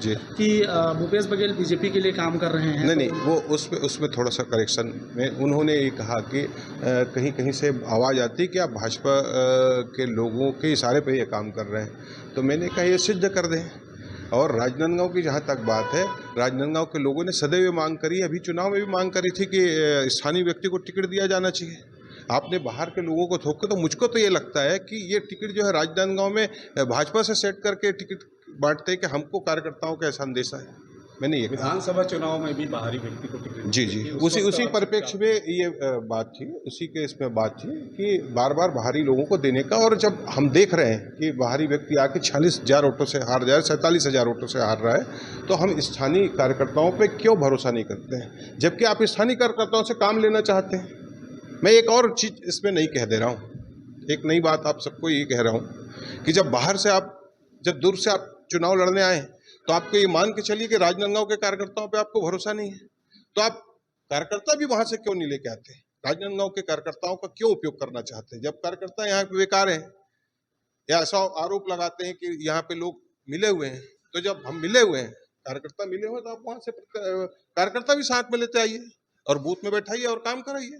जी। कि भूपेश बघेल बीजेपी के लिए काम कर रहे हैं। नहीं, वो उसमें थोड़ा-सा करेक्शन में उन्होंने ये कहा कि कहीं-कहीं से आवाज़ आती है कि आप भाजपा के लोगों के इशारे पे ये काम कर रहे हैं। तो मैंने कहा ये सिद्ध कर दें। और राजनांदगांव की जहाँ तक बात है, राजनांदगांव के लोगों ने सदैव मांग करी है, अभी चुनाव में भी मांग करी थी कि स्थानीय व्यक्ति को टिकट दिया जाना चाहिए। आपने बाहर के लोगों को थोप के, तो मुझको तो ये लगता है कि ये टिकट जो है राजनांदगांव में भाजपा से सेट करके टिकट बांटते हैं कि हमको कार्यकर्ताओं का ऐसा अंदेशा है। मैंने ये कहा। विधानसभा चुनाव में भी बाहरी व्यक्ति को टिकट जी, उसी परिप्रेक्ष्य में ये बात थी, उसी के इसमें बात थी कि बार-बार बाहरी लोगों को देने का। और जब हम देख रहे हैं कि बाहरी व्यक्ति आके 46,000 वोटों से हार जाए, 47,000 वोटों से हार रहा है, तो हम स्थानीय कार्यकर्ताओं पे क्यों भरोसा नहीं करते हैं, जबकि आप स्थानीय कार्यकर्ताओं से काम लेना चाहते हैं। मैं एक और चीज़ इसमें नहीं कह दे रहा हूँ, एक नई बात आप सबको ये कह रहा हूँ कि जब दूर से आप चुनाव लड़ने आए, तो आपको ये मान के चलिए कि राजनांदगांव के कार्यकर्ताओं पे आपको भरोसा नहीं है, तो आप कार्यकर्ता भी वहां से क्यों नहीं लेके आते? राजनांदगांव के कार्यकर्ताओं का क्यों उपयोग करना चाहते हैं? जब कार्यकर्ता यहाँ पे बेकार हैं या ऐसा आरोप लगाते हैं कि यहाँ पे लोग मिले हुए हैं, तो जब हम मिले हुए हैं, कार्यकर्ता मिले हुए, तो आप वहां से कार्यकर्ता भी साथ में लेते आइए और बूथ में बैठाइए और काम कराइए।